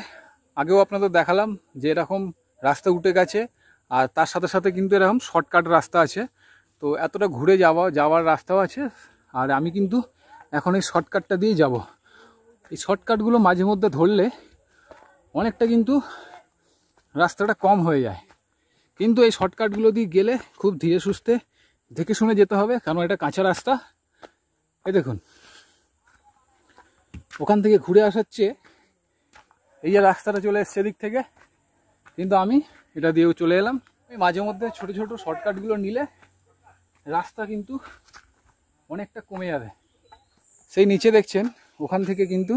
আগেও আপনাদের দেখালাম যে এরকম রাস্তা উঠে গেছে, আর তার সাথে সাথে কিন্তু এরকম শর্টকাট রাস্তা আছে। তো এতটা ঘুরে যাওয়ার রাস্তাও আছে। আর আমি কিন্তু এখন এই শর্টকাটটা দিয়েই যাব। এই শর্টকাটগুলো মাঝে মধ্যে ধরলে অনেকটা কিন্তু রাস্তাটা কম হয়ে যায়, কিন্তু এই শর্টকাটগুলো দিয়ে গেলে খুব ধীরে সুস্থে দেখে শুনে যেতে হবে, কারণ এটা কাঁচা রাস্তা। এই দেখুন, ওখান থেকে ঘুরে আসার চেয়ে এই যে রাস্তাটা চলে এসছে এদিক থেকে, কিন্তু আমি এটা দিয়েও চলে এলাম। মাঝে মধ্যে ছোট ছোট শর্টকাটগুলো নিলে রাস্তা কিন্তু অনেকটা কমে যাবে। সেই নিচে দেখছেন ওখান থেকে কিন্তু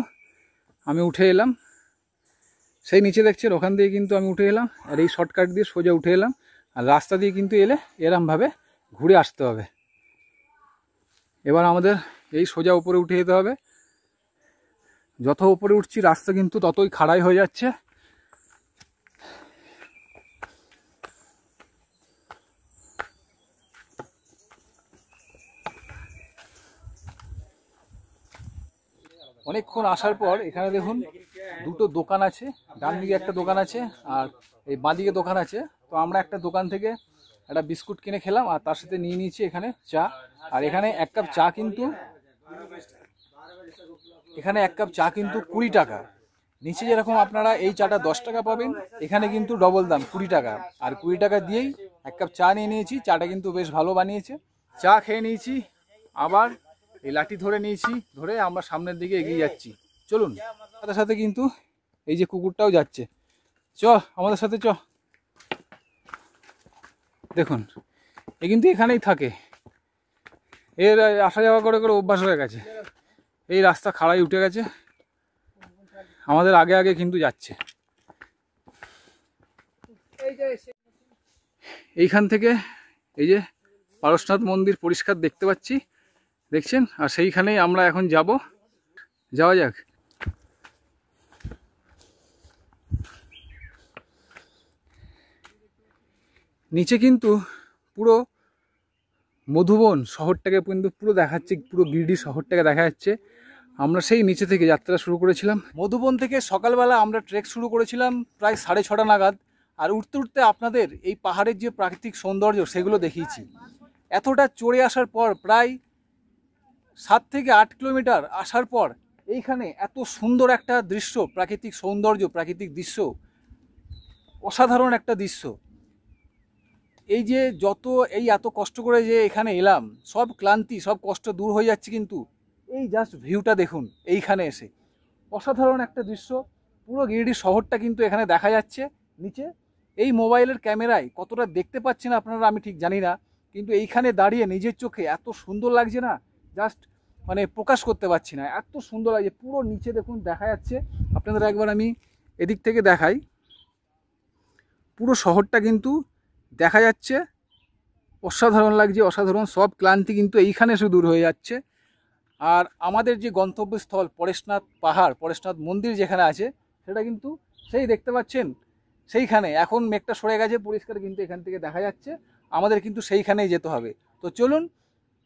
আমি উঠে এলাম, সেই নিচে দেখছেন ওখান দিয়ে কিন্তু আমি উঠে এলাম, আর এই শর্টকাট দিয়ে সোজা উঠে এলাম। আর রাস্তা দিয়ে কিন্তু এলে এরমভাবে ঘুরে আসতে হবে। এবার আমাদের এই সোজা উপরে উঠে যেতে হবে। যত উপরে উঠছি রাস্তা কিন্তু ততই খাড়াই হয়ে যাচ্ছে। অনেকক্ষণ আসার পর এখানে দেখুন দুটো দোকান আছে, ডান দিকে একটা দোকান আছে আর এই বাঁ দিকে দোকান আছে। তো আমরা একটা দোকান থেকে একটা বিস্কুট কিনে খেলাম, আর তার সাথে নিয়ে নিয়েছি এখানে চা। আর এখানে এক কাপ চা কিন্তু 20 টাকা। নিচে যেরকম আপনারা এই চাটা 10 টাকা পাবেন, এখানে কিন্তু ডবল দাম 20 টাকা। আর 20 টাকা দিয়েই এক কাপ চা নিয়ে নিয়েছি। চাটা কিন্তু বেশ ভালো বানিয়েছে। চা খেয়ে নিয়েছি, আবার এই লাঠি ধরে নিয়েছি, ধরে আমরা সামনের দিকে এগিয়ে যাচ্ছি। চলুন, সাথে সাথে কিন্তু এই যে কুকুরটাও যাচ্ছে। আমাদের সাথে দেখুন, এ কিন্তু এখানেই থাকে, এর আসা যাওয়া করে করে অভ্যাস হয়ে গেছে। এই রাস্তা খাড়াই উঠে গেছে, আমাদের আগে আগে কিন্তু যাচ্ছে। এইখান থেকে এই যে পারশনাথ মন্দির পরিষ্কার দেখতে পাচ্ছি, দেখছেন। আর সেইখানেই আমরা এখন যাওয়া যাক। নিচে কিন্তু পুরো মধুবন শহরটাকে কিন্তু পুরো দেখাচ্ছে, পুরো গিরিডি শহরটাকে দেখা যাচ্ছে। আমরা সেই নিচে থেকে যাত্রা শুরু করেছিলাম। মধুবন থেকে সকালবেলা আমরা ট্রেক শুরু করেছিলাম প্রায় 6:30 নাগাদ। আর উঠতে উঠতে আপনাদের এই পাহাড়ের যে প্রাকৃতিক সৌন্দর্য সেগুলো দেখিয়েছি। এতটা চড়ে আসার পর প্রায় 7 থেকে 8 কিলোমিটার আসার পর এইখানে এত সুন্দর একটা দৃশ্য, প্রাকৃতিক সৌন্দর্য, প্রাকৃতিক দৃশ্য, অসাধারণ একটা দৃশ্য। এই যে এত কষ্ট করে যে এখানে এলাম, সব ক্লান্তি সব কষ্ট দূর হয়ে যাচ্ছে কিন্তু এই জাস্ট ভিউটা দেখুন। এইখানে এসে অসাধারণ একটা দৃশ্য, পুরো গিরিডি শহরটা কিন্তু এখানে দেখা যাচ্ছে নিচে। এই মোবাইলের ক্যামেরায় কতটা দেখতে পাচ্ছেন আপনারা আমি ঠিক জানি না, কিন্তু এইখানে দাঁড়িয়ে নিজের চোখে এত সুন্দর লাগছে না, জাস্ট মানে প্রকাশ করতে পারছি না, এত সুন্দর লাগছে। পুরো নিচে দেখুন দেখা যাচ্ছে, আপনাদের একবার আমি এদিক থেকে দেখাই। পুরো শহরটা কিন্তু দেখা যাচ্ছে, অসাধারণ লাগছে, অসাধারণ। সব ক্লান্তি কিন্তু এইখানে এসে দূর হয়ে যাচ্ছে। আর আমাদের যে গন্তব্যস্থল পরেশনাথ পাহাড়, পরেশনাথ মন্দির যেখানে আছে, সেটা কিন্তু সেই দেখতে পাচ্ছেন সেইখানে। এখন মেঘটা সরে গেছে, পরিষ্কার কিন্তু এখান থেকে দেখা যাচ্ছে। আমাদের কিন্তু সেইখানেই যেতে হবে। তো চলুন,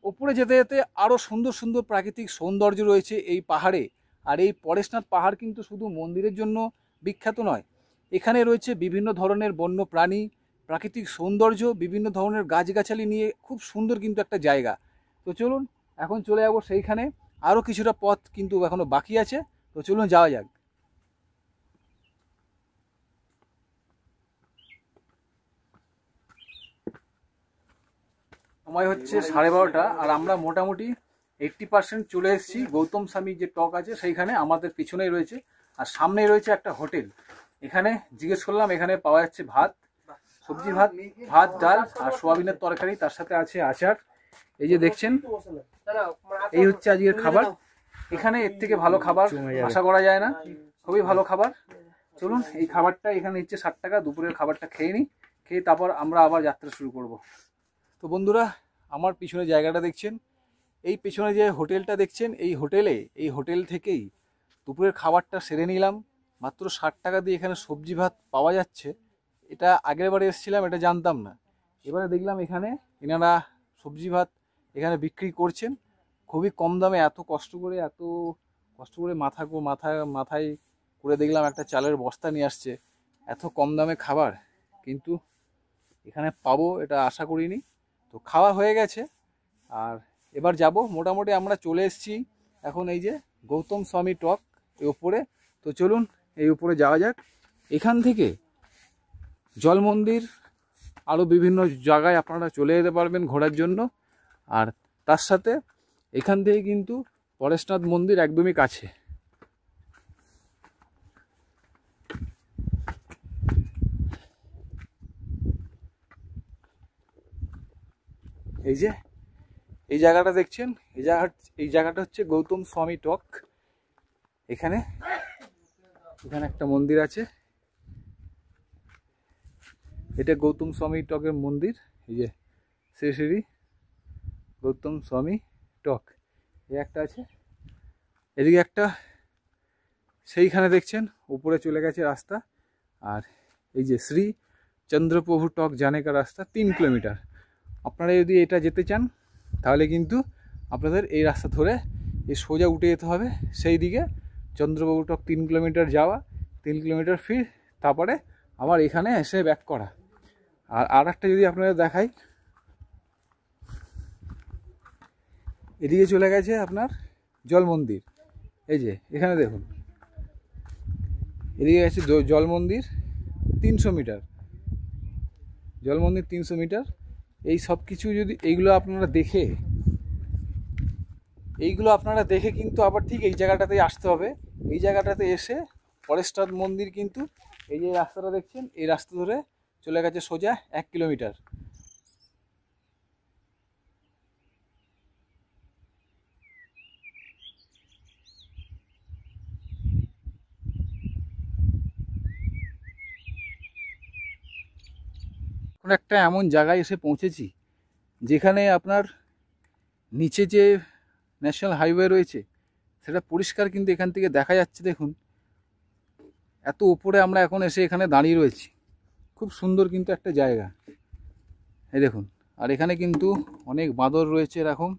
ওপরে যেতে যেতে আরও সুন্দর সুন্দর প্রাকৃতিক সৌন্দর্য রয়েছে এই পাহাড়ে। আর এই পরেশনাথ পাহাড় কিন্তু শুধু মন্দিরের জন্য বিখ্যাত নয়, এখানে রয়েছে বিভিন্ন ধরনের বন্য প্রাণী, প্রাকৃতিক সৌন্দর্য, বিভিন্ন ধরনের গাছগাছালি নিয়ে খুব সুন্দর কিন্তু একটা জায়গা। তো চলুন এখন চলে যাবো সেইখানে। আরও কিছুটা পথ কিন্তু এখনও বাকি আছে, তো চলুন যাওয়া যাক। সময় হচ্ছে 12:30 আর আমরা মোটামুটি 80% চলে এসেছি। গৌতম স্বামী যে টক আছে সেইখানে আমাদের পিছনেই রয়েছে, আর সামনেই রয়েছে একটা হোটেল। এখানে জিজ্ঞেস করলাম, এখানে পাওয়া যাচ্ছে ভাত, সবজি ভাত, ভাত ডাল আর সোয়াবিনের তরকারি, তার সাথে আছে আচার। এই যে দেখছেন, এই হচ্ছে আজকের খাবার। এখানে এর থেকে ভালো খাবার আশা করা যায় না, খুবই ভালো খাবার। চলুন এই খাবারটা এখানে নিচ্ছে 60 টাকা। দুপুরের খাবারটা খেয়ে নিই, খেয়ে তারপর আমরা আবার যাত্রা শুরু করব। তো বন্ধুরা, আমার পিছনে জায়গাটা দেখছেন, এই পেছনে যে হোটেলটা দেখছেন, এই হোটেল থেকেই দুপুরের খাবারটা সেরে নিলাম। মাত্র 60 টাকা দিয়ে এখানে সবজি ভাত পাওয়া যাচ্ছে। এটা আগের বারে এসেছিলাম, এটা জানতাম না। এবারে দেখলাম এখানে এনারা সবজি ভাত এখানে বিক্রি করছেন খুবই কম দামে। এত কষ্ট করে মাথায় করে দেখলাম একটা চালের বস্তা নিয়ে আসছে। এত কম দামে খাবার কিন্তু এখানে পাবো এটা আশা করিনি। তো খাওয়া হয়ে গেছে, আর এবার যাব। মোটামুটি আমরা চলে এসেছি এখন এই যে গৌতম স্বামী টক এই উপরে। তো চলুন এই উপরে যাওয়া যাক। এখান থেকে জল মন্দির আরও বিভিন্ন জায়গায় আপনারা চলে যেতে পারবেন ঘোরার জন্য। আর তার সাথে এখান থেকে কিন্তু পরেশনাথ মন্দির একদমই কাছে। এই যে এই জায়গাটা দেখছেন, এই জায়গাটা হচ্ছে গৌতম স্বামী টক। এখানে একটা মন্দির আছে, এটা গৌতম স্বামী টকের মন্দির। এই যে শ্রী শ্রী গৌতম স্বামী টক এই একটা আছে, এদিকে একটা, সেইখানে দেখছেন উপরে চলে গেছে রাস্তা। আর এই যে শ্রী চন্দ্রপ্রভু টক জানেকা রাস্তা 3 কিলোমিটার। আপনারা যদি এটা যেতে চান তাহলে কিন্তু আপনাদের এই রাস্তা ধরে এই সোজা উঠে যেতে হবে সেই দিকে। চন্দ্রপ্রভু টক 3 কিলোমিটার যাওয়া, 3 কিলোমিটার ফির, তারপরে আবার এখানে এসে ব্যাক করা। আর একটা যদি আপনাদের দেখাই, এদিকে চলে গেছে আপনার জল মন্দির। এই যে এখানে দেখুন, এদিকে আছে জল মন্দির 300 মিটার, জল মন্দির 300 মিটার। এই সব কিছু যদি এইগুলো আপনারা দেখে কিন্তু আবার ঠিক এই জায়গাটাতেই আসতে হবে। এই জায়গাটাতে এসে পরেশনাথ মন্দির কিন্তু এই যে রাস্তাটা দেখছেন, এই রাস্তা ধরে চলে গেছে সোজা 1 কিলোমিটার। এখন একটা এমন জায়গায় এসে পৌঁছেছি যেখানে আপনার নিচে যে ন্যাশনাল হাইওয়ে রয়েছে সেটা পরিষ্কার কিন্তু এখান থেকে দেখা যাচ্ছে। দেখুন এত উপরে আমরা এখন এসে এখানে দাঁড়িয়ে রয়েছি। খুব সুন্দর কিন্তু একটা জায়গা, এই দেখুন। আর এখানে কিন্তু অনেক বাঁদর রয়েছে এরকম।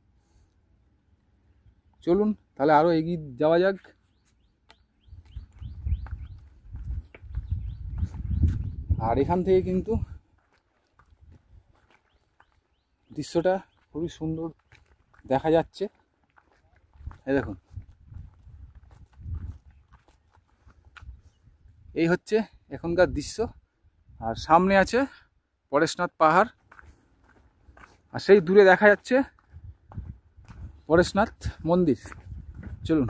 চলুন তাহলে আরও এগিয়ে যাওয়া যাক। আর এখান থেকে কিন্তু দৃশ্যটা খুবই সুন্দর দেখা যাচ্ছে, এই দেখুন। এই হচ্ছে এখনকার দৃশ্য। আর সামনে আছে পরেশনাথ পাহাড়, আর সেই দূরে দেখা যাচ্ছে পরেশনাথ মন্দির। চলুন।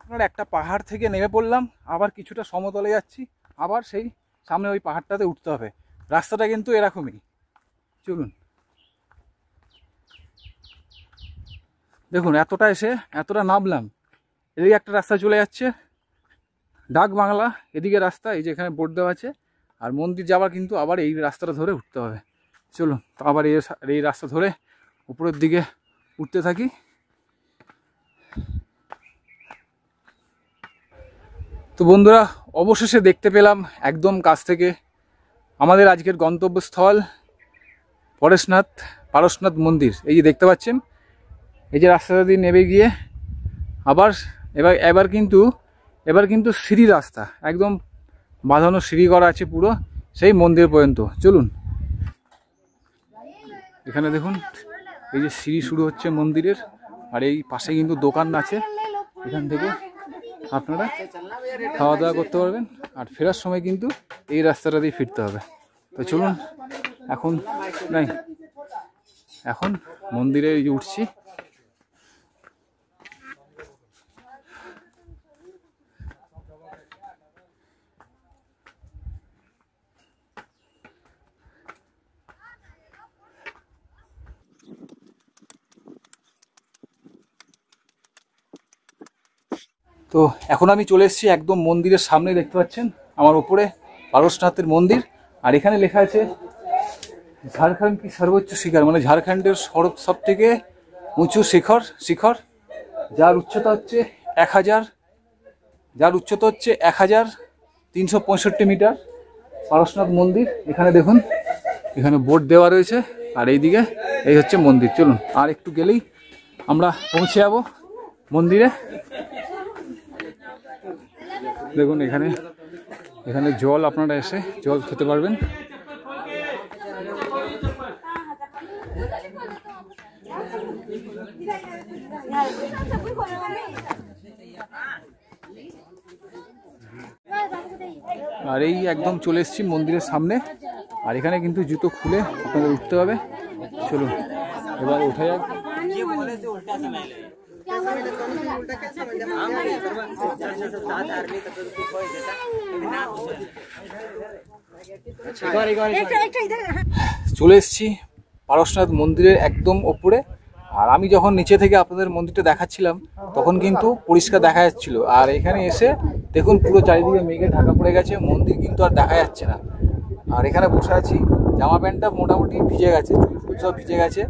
আপনার একটা পাহাড় থেকে নেমে পড়লাম, আবার কিছুটা সমতলে যাচ্ছি, আবার সেই সামনে ওই পাহাড়টাতে উঠতে হবে। রাস্তাটা কিন্তু এরকমই। চলুন। দেখুন এতটা এসে এতটা নামলাম, এদিকে একটা রাস্তা চলে যাচ্ছে, ডাক বাংলা এদিকে রাস্তা, এই যে এখানে বোর্ড দেওয়া আছে। আর মন্দির যাওয়ার কিন্তু আবার এই রাস্তাটা ধরে উঠতে হবে। চলুন তো আবার এই রাস্তা ধরে উপরের দিকে উঠতে থাকি। তো বন্ধুরা, অবশেষে দেখতে পেলাম একদম কাছ থেকে আমাদের আজকের গন্তব্যস্থল পারশনাথ মন্দির। এই যে দেখতে পাচ্ছেন, এই যে রাস্তাটা দিয়ে নেমে গিয়ে আবার এবার কিন্তু সিঁড়ি রাস্তা, একদম বাঁধানো সিঁড়ি করা আছে পুরো সেই মন্দির পর্যন্ত। চলুন, এখানে দেখুন এই যে সিঁড়ি শুরু হচ্ছে মন্দিরের, আর এই পাশে কিন্তু দোকান আছে, এখান থেকে আপনারা খাওয়া দাওয়া করতে পারবেন। আর ফেরার সময় কিন্তু এই রাস্তাটা দিয়ে ফিরতে হবে। তো চলুন, এখন মন্দিরে উঠছি। তো এখন আমি চলে এসেছি একদম মন্দিরের সামনে, দেখতে পাচ্ছেন আমার উপরে পারশনাথের মন্দির। আর এখানে লেখা আছে ঝাড়খণ্ড কি সর্বোচ্চ শিখর, মানে ঝাড়খণ্ডের সব থেকে উঁচু শিখর, যার উচ্চতা হচ্ছে 1365 মিটার। পারশনাথ মন্দির এখানে দেখুন, এখানে বোর্ড দেওয়া রয়েছে। আর এইদিকে এই হচ্ছে মন্দির। চলুন, আর একটু গেলেই আমরা পৌঁছে যাব মন্দিরে। দেখুন এখানে জল, আপনারা এসে জল খেতে পারবেন। আর এই একদম চলে এসেছি মন্দিরের সামনে। আর এখানে কিন্তু জুতো খুলে আপনাদের উঠতে হবে। চলুন এবার ওঠা যাক। চলে এসেছি পারশনাথ মন্দিরের একদম ওপরে। আর আমি যখন নিচে থেকে আপনাদের মন্দিরটা দেখাচ্ছিলাম তখন কিন্তু পরিষ্কার দেখা যাচ্ছিল। আর এখানে এসে দেখুন পুরো চারিদিকে মেঘে ঢাকা পড়ে গেছে, মন্দির কিন্তু আর দেখা যাচ্ছে না। আর এখানে বসে আছি, জামা প্যান্টটা মোটামুটি ভিজে গেছে, চুল সব ভিজে গেছে।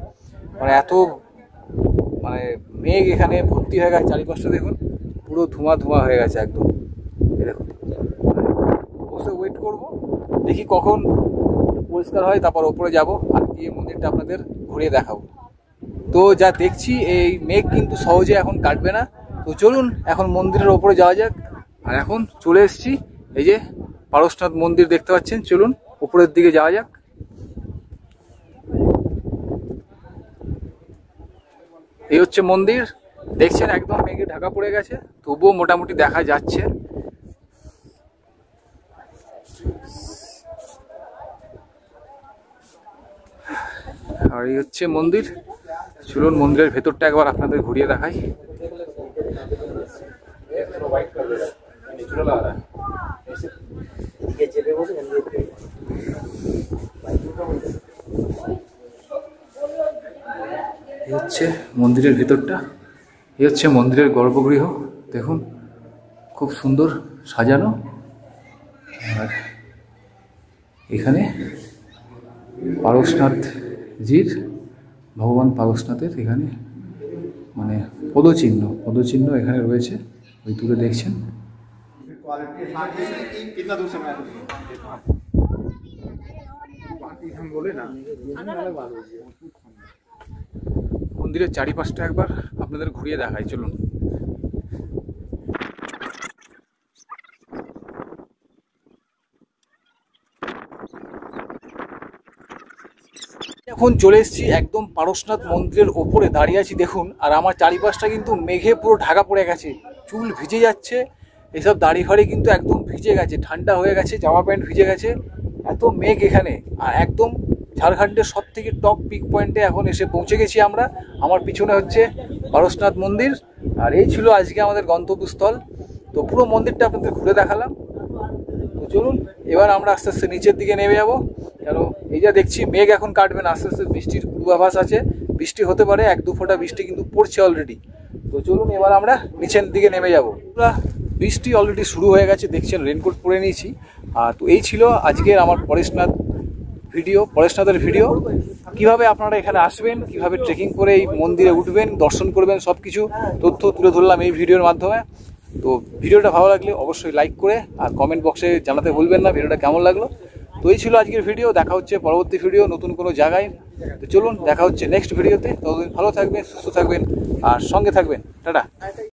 এত মেঘ এখানে ভর্তি হয়ে গেছে, চারিপাশটা দেখুন পুরো ধোঁয়া হয়ে গেছে একদম। দেখুন বসে ওয়েট করবো, দেখি কখন পরিষ্কার হয়, তারপর ওপরে যাব আর গিয়ে মন্দিরটা আপনাদের ঘুরিয়ে দেখাবো। তো যা দেখছি এই মেঘ কিন্তু সহজে এখন কাটবে না। তো চলুন এখন মন্দিরের ওপরে যাওয়া যাক। আর এখন চলে এসেছি এই যে পারশনাথ মন্দির দেখতে পাচ্ছেন। চলুন উপরের দিকে যাওয়া যাক। এই হচ্ছে মন্দির, দেখছেন একদম মেঘে ঢাকা পড়ে গেছে, তবুও মোটামুটি দেখা যাচ্ছে। আর এই হচ্ছে মন্দির। চলুন মন্দিরের ভেতরটা একবার আপনাদের ঘুরিয়ে দেখাই। এই হচ্ছে মন্দিরের ভেতরটা, এই হচ্ছে মন্দিরের গর্ভগৃহ। দেখুন খুব সুন্দর সাজানো। আর এখানে পারশনাথজির, ভগবান পারশনাথের এখানে পদচিহ্ন এখানে রয়েছে, ওই দূরে দেখছেন। মন্দিরের চারিপাশটা একবার আপনাদের ঘুরিয়ে দেখাই। চলুন এখন চলে এসেছি একদম পারশনাথ মন্দিরের ওপরে দাঁড়িয়ে আছি দেখুন। আর আমার চারিপাশটা কিন্তু মেঘে পুরো ঢাকা পড়ে গেছে, চুল ভিজে যাচ্ছে, এসব দাড়ি ফাড়ি কিন্তু একদম ভিজে গেছে, ঠান্ডা হয়ে গেছে, জামা প্যান্ট ভিজে গেছে, এত মেঘ এখানে। আর একদম ঝাড়খণ্ডের সব থেকে টপ পিক পয়েন্টে এখন এসে পৌঁছে গেছি আমরা। আমার পিছনে হচ্ছে পারশনাথ মন্দির। আর এই ছিল আজকে আমাদের গন্তব্যস্থল। তো পুরো মন্দিরটা আপনাদের ঘুরে দেখালাম। তো চলুন এবার আমরা আস্তে আস্তে নিচের দিকে নেমে যাবো। কেন এই যা দেখছি মেঘ এখন কাটবে না, আস্তে আস্তে বৃষ্টির পূর্বাভাস আছে, বৃষ্টি হতে পারে, 1-2 ফোঁটা বৃষ্টি কিন্তু পড়ছে অলরেডি। তো চলুন এবার আমরা নিচের দিকে নেমে যাবো। বৃষ্টি অলরেডি শুরু হয়ে গেছে, দেখছেন রেনকোট পরে নিয়েছি। তো এই ছিল আজকের আমার পরেশনাথের ভিডিও। কিভাবে আপনারা এখানে আসবেন, কিভাবে ট্রেকিং করে এই মন্দিরে উঠবেন, দর্শন করবেন, সব কিছু তথ্য তুলে ধরলাম এই ভিডিওর মাধ্যমে। তো ভিডিওটা ভালো লাগলে অবশ্যই লাইক করে আর কমেন্ট বক্সে জানাতে ভুলবেন না ভিডিওটা কেমন লাগলো। তো এই ছিল আজকের ভিডিও, দেখা হচ্ছে পরবর্তী ভিডিও নতুন কোনো জায়গায়। তো চলুন দেখা হচ্ছে নেক্সট ভিডিওতে। ততদিন ভালো থাকবেন, সুস্থ থাকবেন আর সঙ্গে থাকবেন। টাটা।